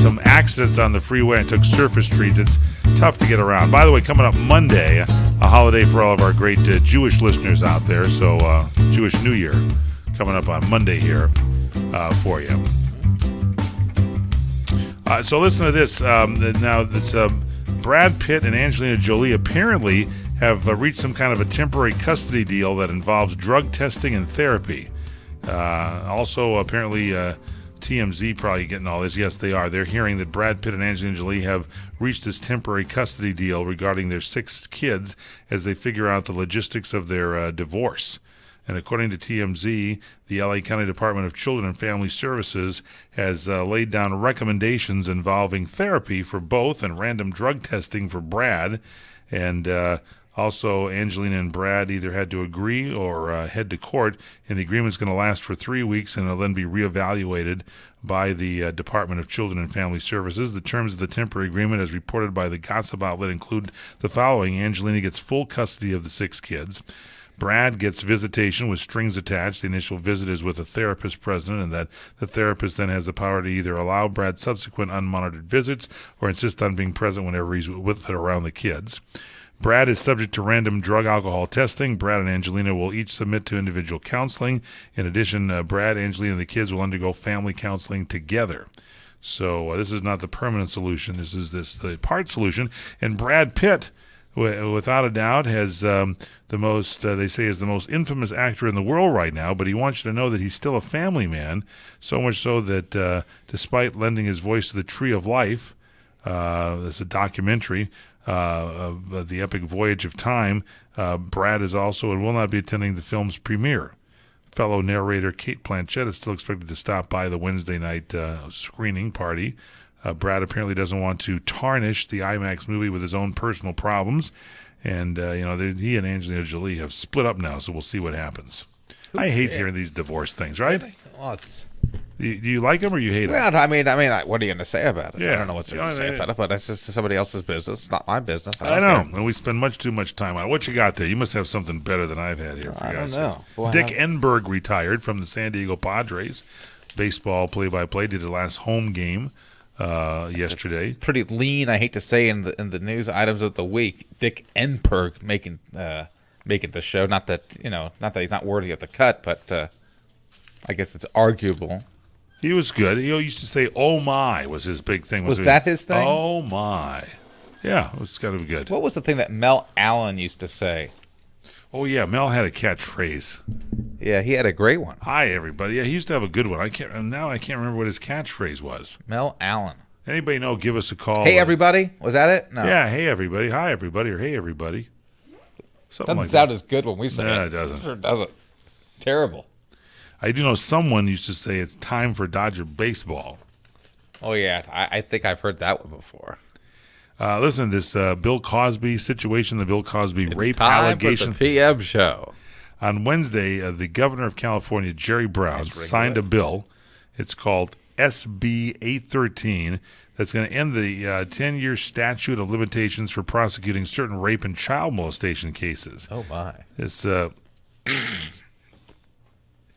Some accidents on the freeway. I took surface streets. It's tough to get around. By the way, coming up Monday, a holiday for all of our great Jewish listeners out there. So Jewish New Year coming up on Monday here for you. So listen to this. Now this. Brad Pitt and Angelina Jolie apparently have reached some kind of a temporary custody deal that involves drug testing and therapy. Also, apparently, TMZ probably getting all this. Yes, they are. They're hearing that Brad Pitt and Angelina Jolie have reached this temporary custody deal regarding their 6 kids as they figure out the logistics of their divorce. And according to TMZ, the LA County Department of Children and Family Services has laid down recommendations involving therapy for both and random drug testing for Brad. And also, Angelina and Brad either had to agree or head to court. And the agreement's going to last for 3 weeks, and it'll then be reevaluated by the Department of Children and Family Services. The terms of the temporary agreement, as reported by the gossip outlet, include the following. Angelina gets full custody of the 6 kids. Brad gets visitation with strings attached. The initial visit is with a therapist present, and that the therapist then has the power to either allow Brad subsequent unmonitored visits or insist on being present whenever he's with or around the kids. Brad is subject to random drug alcohol testing. Brad and Angelina will each submit to individual counseling. In addition, Brad, Angelina, and the kids will undergo family counseling together. So this is not the permanent solution. This is the part solution. And Brad Pitt, without a doubt, has the most, they say, is the most infamous actor in the world right now, but he wants you to know that he's still a family man, so much so that despite lending his voice to the Tree of Life, there's a documentary of the epic voyage of time, Brad is also and will not be attending the film's premiere. Fellow narrator Kate Blanchett is still expected to stop by the Wednesday night screening party. Brad apparently doesn't want to tarnish the IMAX movie with his own personal problems. And, he and Angelina Jolie have split up now, so we'll see what happens. I hate hearing these divorce things, right? Well, do you like them or you hate them? Well, I mean, what are you going to say about it? Yeah. I don't know what to say about it, but that's just somebody else's business. It's not my business. I know, and we spend too much time on it. What you got there? You must have something better than I've had here. For I don't know. Boy, Dick Enberg retired from the San Diego Padres. Baseball play-by-play, did the last home game yesterday. Pretty lean, I hate to say, in the news items of the week. Dick Enberg making the show. Not that he's not worthy of the cut, but I guess it's arguable. He was good. He used to say, "Oh my," was his big thing. Was that his thing? Oh my, yeah, it was kind of good. What was the thing that Mel Allen used to say? Oh yeah, Mel had a catchphrase. Yeah, he had a great one. Hi everybody. Yeah, he used to have a good one. I can't remember what his catchphrase was. Mel Allen. Anybody know? Give us a call. Hey everybody, was that it? No. Yeah, hey everybody, hi everybody, or hey everybody. Something doesn't sound as good when we say it. No, it doesn't. Sure doesn't. Terrible. I do know someone used to say it's time for Dodger baseball. Oh yeah, I think I've heard that one before. Listen, this Bill Cosby situation, the Bill Cosby rape time allegation. For the PM show. On Wednesday, the governor of California, Jerry Brown, signed a bill. It's called SB 813 that's going to end the 10-year statute of limitations for prosecuting certain rape and child molestation cases. Oh, my. It's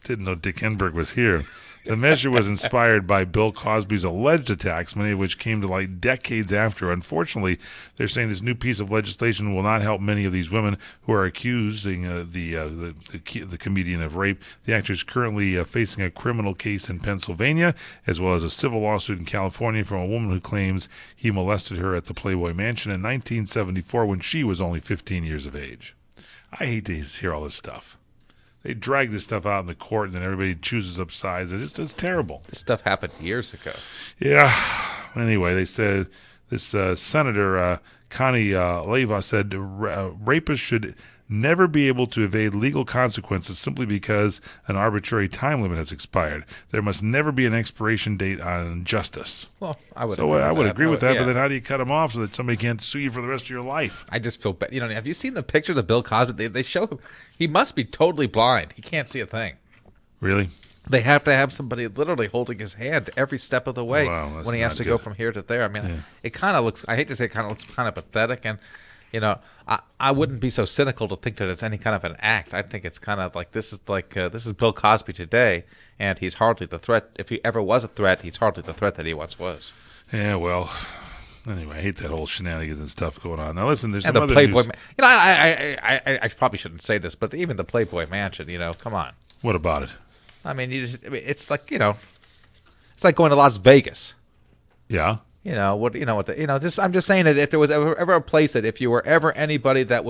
didn't know Dick Enberg was here. The measure was inspired by Bill Cosby's alleged attacks, many of which came to light decades after. Unfortunately, they're saying this new piece of legislation will not help many of these women who are accusing the comedian of rape. The actor is currently facing a criminal case in Pennsylvania, as well as a civil lawsuit in California from a woman who claims he molested her at the Playboy Mansion in 1974 when she was only 15 years of age. I hate to hear all this stuff. They drag this stuff out in the court, and then everybody chooses up sides. It's terrible. This stuff happened years ago. Yeah. Anyway, they said this Senator Connie Leyva said rapists should never be able to evade legal consequences simply because an arbitrary time limit has expired. There must never be an expiration date on justice. Well, I would. So I would agree with that, yeah. but then how do you cut them off so that somebody can't sue you for the rest of your life? I just feel bad. You know, have you seen the pictures of Bill Cosby? They show him. He must be totally blind. He can't see a thing. Really? They have to have somebody literally holding his hand every step of the way when he has to go from here to there. I mean, it kind of looks, I hate to say it kind of looks kind of pathetic. And, you know, I wouldn't be so cynical to think that it's any kind of an act. I think it's kind of like this is Bill Cosby today, and he's hardly the threat. If he ever was a threat, he's hardly the threat that he once was. Yeah, well, anyway, I hate that whole shenanigans and stuff going on. Now, listen, there's and some the other Playboy news. You know, I probably shouldn't say this, but even the Playboy Mansion, you know, come on. What about it? I mean, it's like, you know, it's like going to Las Vegas. Yeah. I'm just saying that if there was ever a place that if you were ever anybody that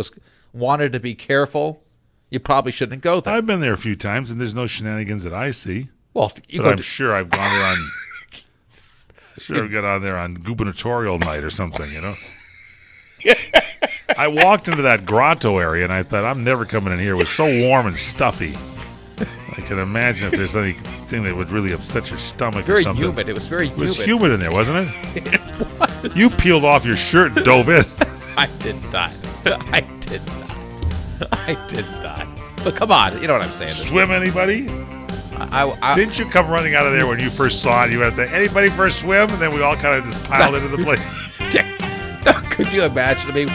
wanted to be careful, you probably shouldn't go there. I've been there a few times, and there's no shenanigans that I see. Well, I'm sure I've gone there on. Sure, I've got on there on gubernatorial night or something, you know. I walked into that grotto area, and I thought, I'm never coming in here. It was so warm and stuffy. I can imagine if there's anything that would really upset your stomach or something. Very humid. It was very humid. It was humid in there, wasn't it? It was. You peeled off your shirt and dove in. I did not. I did not. But come on, you know what I'm saying. Swim, anybody? Didn't you come running out of there when you first saw it? You went, anybody for a swim? And then we all kind of just piled into the place. Could you imagine? I mean,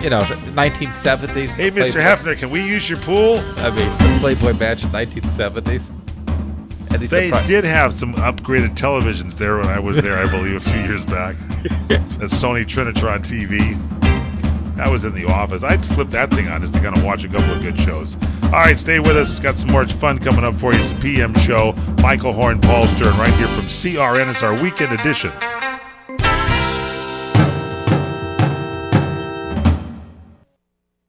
you know, 1970s. Hey, Mr. Hefner, can we use your pool? I mean, the Playboy Mansion, 1970s. They did have some upgraded televisions there when I was there, I believe, a few years back. That Sony Trinitron TV. That was in the office. I'd flip that thing on just to kind of watch a couple of good shows. All right, stay with us. Got some more fun coming up for you. It's the PM show. Michael Horn, Paul Stern, right here from CRN. It's our weekend edition.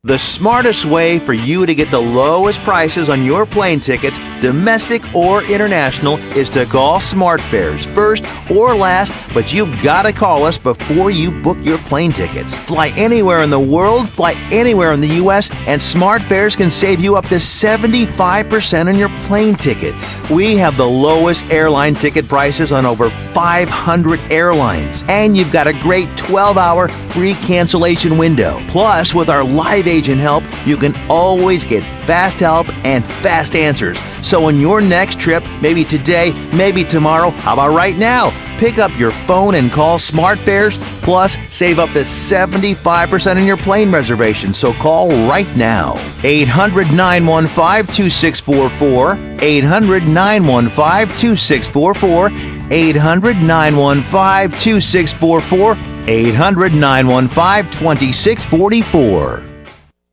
The smartest way for you to get the lowest prices on your plane tickets, domestic or international, is to call SmartFares first or last, but you've got to call us before you book your plane tickets. Fly anywhere in the world, fly anywhere in the U.S., and SmartFares can save you up to 75% on your plane tickets. We have the lowest airline ticket prices on over 500 airlines, and you've got a great 12-hour free cancellation window. Plus, with our live agent help, you can always get fast help and fast answers. So on your next trip, maybe today, maybe tomorrow, how about right now? Pick up your phone and call SmartFares, plus save up to 75% on your plane reservation. So call right now. 800-915-2644, 800-915-2644, 800-915-2644, 800-915-2644.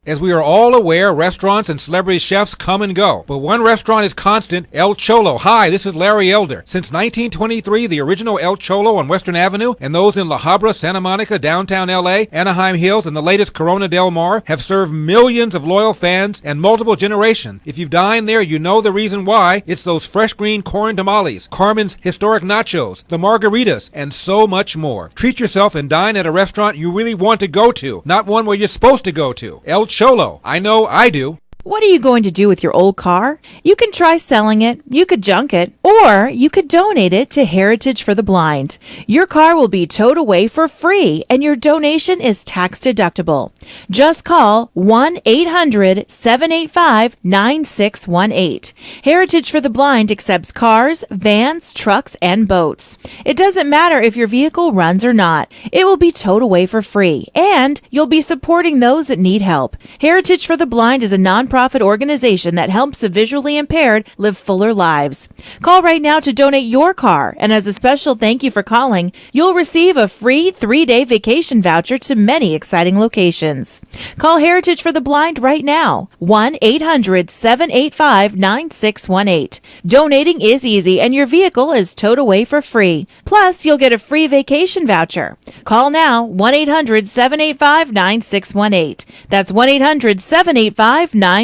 As we are all aware, restaurants and celebrity chefs come and go. But one restaurant is constant, El Cholo. Hi, this is Larry Elder. Since 1923, the original El Cholo on Western Avenue and those in La Habra, Santa Monica, downtown LA, Anaheim Hills, and the latest Corona Del Mar have served millions of loyal fans and multiple generations. If you've dined there, you know the reason why. It's those fresh green corn tamales, Carmen's historic nachos, the margaritas, and so much more. Treat yourself and dine at a restaurant you really want to go to, not one where you're supposed to go to. El Cholo. I know I do. What are you going to do with your old car? You can try selling it, you could junk it, or you could donate it to Heritage for the Blind. Your car will be towed away for free, and your donation is tax deductible. Just call 1-800-785-9618. Heritage for the Blind accepts cars, vans, trucks, and boats. It doesn't matter if your vehicle runs or not. It will be towed away for free, and you'll be supporting those that need help. Heritage for the Blind is a nonprofit organization that helps the visually impaired live fuller lives. Call right now to donate your car, and as a special thank you for calling, you'll receive a free 3-day vacation voucher to many exciting locations. Call Heritage for the Blind right now, 1-800-785-9618. Donating is easy, and your vehicle is towed away for free. Plus, you'll get a free vacation voucher. Call now, 1-800-785-9618. That's 1-800-785-9618.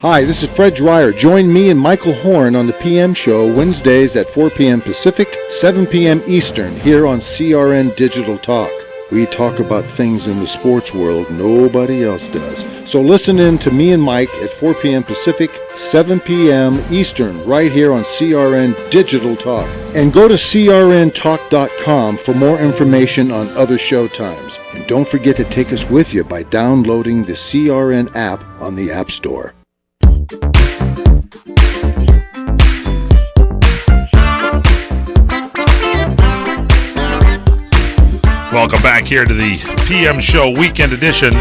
Hi, this is Fred Dreyer. Join me and Michael Horn on the PM Show Wednesdays at 4 p.m. Pacific, 7 p.m. Eastern here on CRN Digital Talk. We talk about things in the sports world nobody else does. So listen in to me and Mike at 4 p.m. Pacific, 7 p.m. Eastern right here on CRN Digital Talk. And go to crntalk.com for more information on other show times. And don't forget to take us with you by downloading the CRN app on the App Store. Welcome back here to the PM Show Weekend Edition.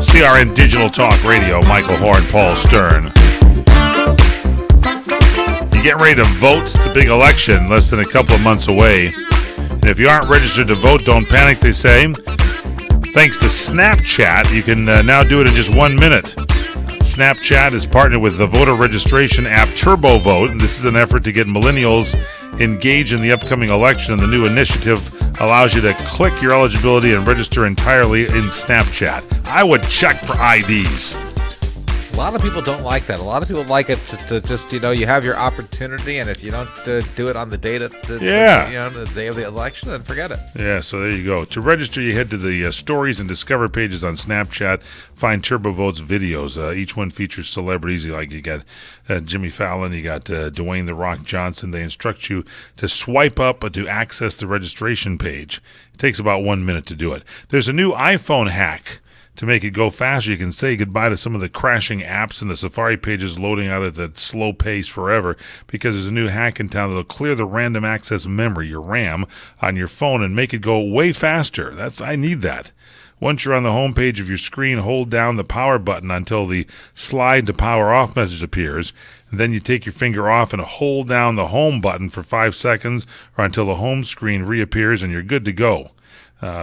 CRN Digital Talk Radio. Michael Horn, Paul Stern. You get ready to vote. The big election, less than a couple of months away. And if you aren't registered to vote, don't panic, they say. Thanks to Snapchat, you can now do it in just 1 minute. Snapchat is partnered with the voter registration app TurboVote, and this is an effort to get millennials engaged in the upcoming election. And the new initiative allows you to click your eligibility and register entirely in Snapchat. I would check for IDs. A lot of people don't like that. A lot of people like it to just, you have your opportunity, and if you don't do it on the date of the day of the election, then forget it. Yeah, so there you go. To register, you head to the stories and discover pages on Snapchat. Find TurboVote's videos. Each one features celebrities. You got Jimmy Fallon, you got Dwayne The Rock Johnson. They instruct you to swipe up to access the registration page. It takes about 1 minute to do it. There's a new iPhone hack. To make it go faster, you can say goodbye to some of the crashing apps and the Safari pages loading out at that slow pace forever, because there's a new hack in town that'll clear the random access memory, your RAM, on your phone and make it go way faster. I need that. Once you're on the home page of your screen, hold down the power button until the slide to power off message appears. And then you take your finger off and hold down the home button for 5 seconds or until the home screen reappears, and you're good to go.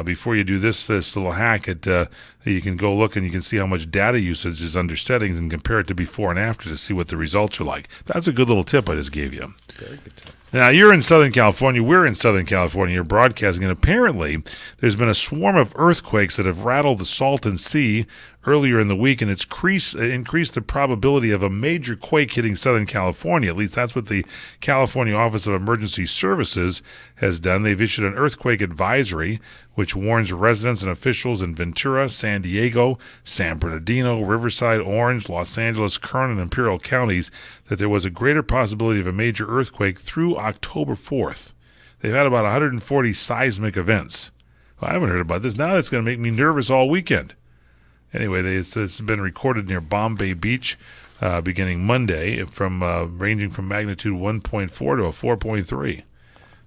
Before you do this little hack, you can go look and you can see how much data usage is under settings and compare it to before and after to see what the results are like. That's a good little tip I just gave you. Very good tip. Now, you're in Southern California. We're in Southern California. You're broadcasting, and apparently there's been a swarm of earthquakes that have rattled the Salton Sea earlier in the week, and it's increased the probability of a major quake hitting Southern California. At least that's what the California Office of Emergency Services has done. They've issued an earthquake advisory, which warns residents and officials in Ventura, San Diego, San Bernardino, Riverside, Orange, Los Angeles, Kern, and Imperial counties that there was a greater possibility of a major earthquake through October 4th. They've had about 140 seismic events. Well, I haven't heard about this. Now that's going to make me nervous all weekend. Anyway, it's been recorded near Bombay Beach beginning Monday, ranging from magnitude 1.4 to a 4.3.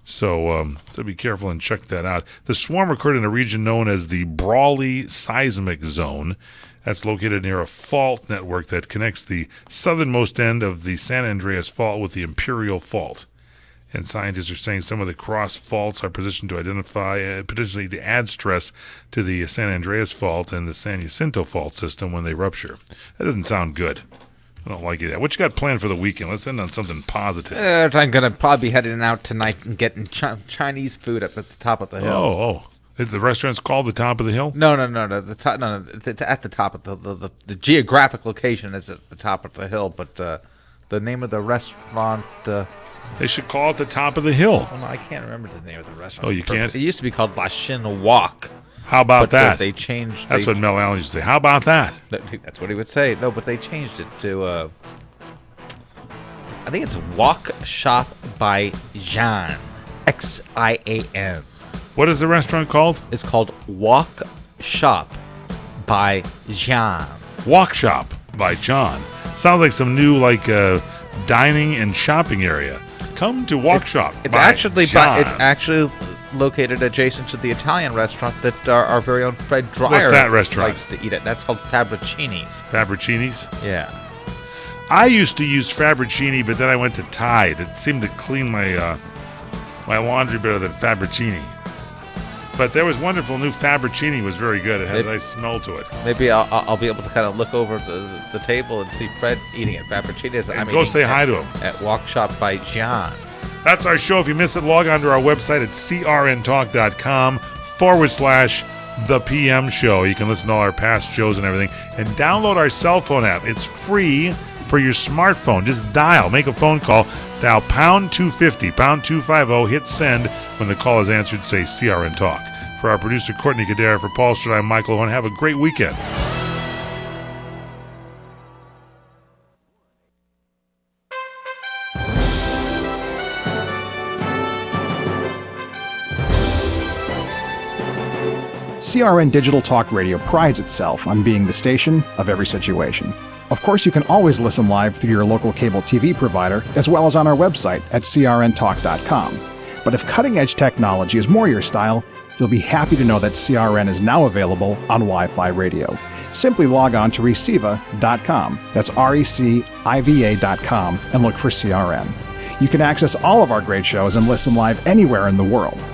So be careful and check that out. The swarm occurred in a region known as the Brawley Seismic Zone. That's located near a fault network that connects the southernmost end of the San Andreas Fault with the Imperial Fault. And scientists are saying some of the cross faults are positioned to identify, potentially to add stress to the San Andreas Fault and the San Jacinto Fault system when they rupture. That doesn't sound good. I don't like it. What you got planned for the weekend? Let's end on something positive. I'm going to probably be heading out tonight and getting Chinese food up at the top of the hill. Oh. Is the restaurant's called the Top of the Hill? No. It's at the top of the geographic location is at the top of the hill, but the name of the restaurant... They should call it the Top of the Hill. Well, no, I can't remember the name of the restaurant. Oh, you can't? It used to be called La Chine Wok. How about that? They changed. That's what Mel Allen used to say. How about that? That's what he would say. No, but they changed it to, I think it's Walk Shop by Xian. Xian. What is the restaurant called? It's called Walk Shop by Xian. Walk Shop by John. Sounds like some new dining and shopping area. Come to Walk Shop. It's by actually John. it's actually located adjacent to the Italian restaurant that our very own Fred Dryer What's that restaurant? likes to eat at. That's called Fabricini's. Fabricini's? Yeah. I used to use Fabricini, but then I went to Tide. It seemed to clean my my laundry better than Fabricini. But there was wonderful new Fabricini was very good. It had a nice smell to it. Maybe I'll be able to kind of look over the table and see Fred eating at Fabricini's. And go say hi to him. At Walk Shop by John. That's our show. If you miss it, log on to our website at crntalk.com/The PM Show. You can listen to all our past shows and everything. And download our cell phone app. It's free for your smartphone. Just make a phone call. Dial pound 250, pound 250, hit send. When the call is answered, say CRN Talk. For our producer, Courtney Cadera, for Paul Stern, I'm Michael Horn. Have a great weekend. CRN Digital Talk Radio prides itself on being the station of every situation. Of course, you can always listen live through your local cable TV provider, as well as on our website at crntalk.com. But if cutting-edge technology is more your style, you'll be happy to know that CRN is now available on Wi-Fi radio. Simply log on to Reciva.com, that's RECIVA.com, and look for CRN. You can access all of our great shows and listen live anywhere in the world.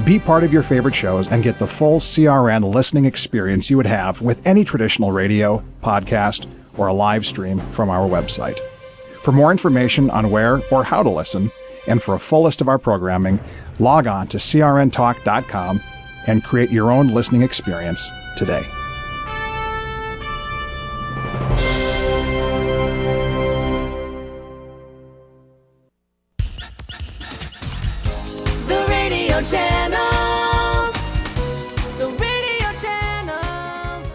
Be part of your favorite shows and get the full CRN listening experience you would have with any traditional radio, podcast, or a live stream from our website. For more information on where or how to listen, and for a full list of our programming, log on to crntalk.com and create your own listening experience today. The radio channels. The radio channels.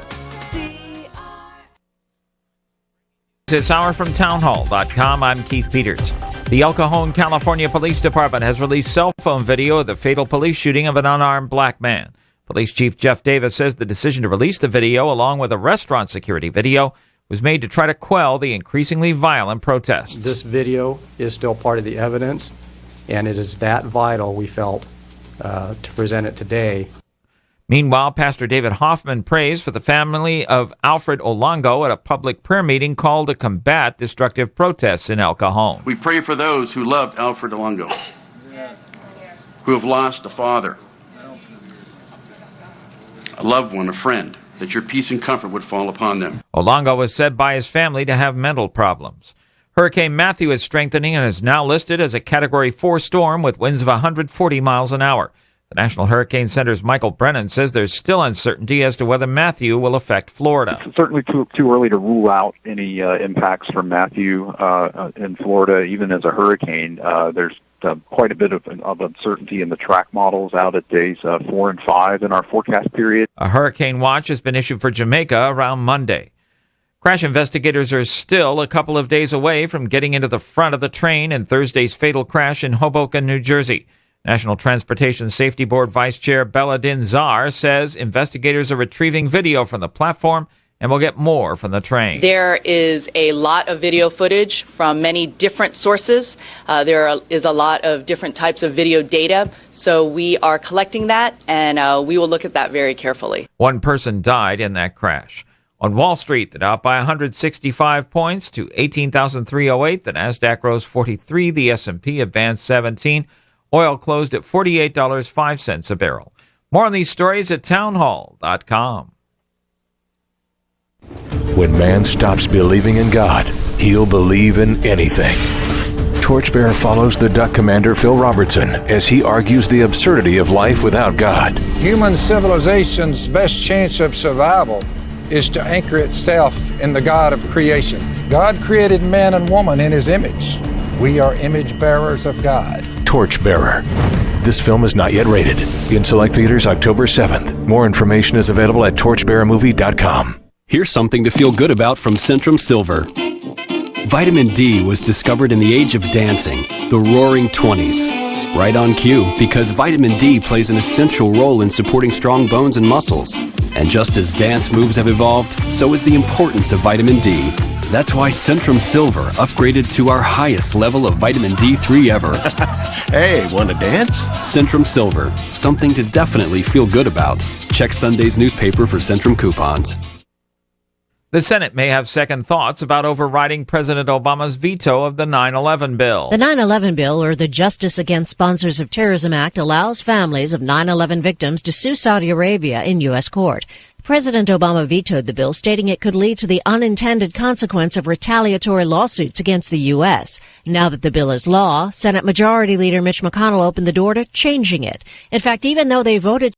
This hour from townhall.com. I'm Keith Peters. The El Cajon, California Police Department has released cell phone video of the fatal police shooting of an unarmed black man. Police Chief Jeff Davis says the decision to release the video, along with a restaurant security video, was made to try to quell the increasingly violent protests. This video is still part of the evidence, and it is that vital, we felt, to present it today. Meanwhile, Pastor David Hoffman prays for the family of Alfred Olongo at a public prayer meeting called to combat destructive protests in El Cajon. We pray for those who loved Alfred Olongo, who have lost a father, a loved one, a friend, that your peace and comfort would fall upon them. Olongo was said by his family to have mental problems. Hurricane Matthew is strengthening and is now listed as a Category 4 storm with winds of 140 miles an hour. The National Hurricane Center's Michael Brennan says there's still uncertainty as to whether Matthew will affect Florida. It's certainly too early to rule out any impacts from Matthew in Florida, even as a hurricane. There's quite a bit of uncertainty in the track models out at days 4 and 5 in our forecast period. A hurricane watch has been issued for Jamaica around Monday. Crash investigators are still a couple of days away from getting into the front of the train in Thursday's fatal crash in Hoboken, New Jersey. National Transportation Safety Board Vice Chair Belladin Czar says investigators are retrieving video from the platform and will get more from the train. There is a lot of video footage from many different sources. There is a lot of different types of video data. So we are collecting that, and we will look at that very carefully. One person died in that crash. On Wall Street, the Dow by 165 points to 18,308. The Nasdaq rose 43. The S&P advanced 17. Oil closed at $48.05 a barrel. More on these stories at townhall.com. When man stops believing in God, he'll believe in anything. Torchbearer follows the Duck Commander Phil Robertson as he argues the absurdity of life without God. Human civilization's best chance of survival is to anchor itself in the God of creation. God created man and woman in his image. We are image bearers of God. Torchbearer, This film is not yet rated. In select theaters October 7th. More information is available at torchbearermovie.com. Here's something to feel good about from Centrum Silver. Vitamin D was discovered in the age of dancing, the Roaring 20s. Right on cue, because vitamin D plays an essential role in supporting strong bones and muscles. And just as dance moves have evolved, so is the importance of vitamin D. That's why Centrum Silver upgraded to our highest level of vitamin D3 ever. Hey, want to dance? Centrum Silver, something to definitely feel good about. Check Sunday's newspaper for Centrum coupons. The Senate may have second thoughts about overriding President Obama's veto of the 9/11 bill. The 9/11 bill, or the Justice Against Sponsors of Terrorism Act, allows families of 9/11 victims to sue Saudi Arabia in U.S. court. President Obama vetoed the bill, stating it could lead to the unintended consequence of retaliatory lawsuits against the U.S. Now that the bill is law, Senate Majority Leader Mitch McConnell opened the door to changing it. In fact, even though they voted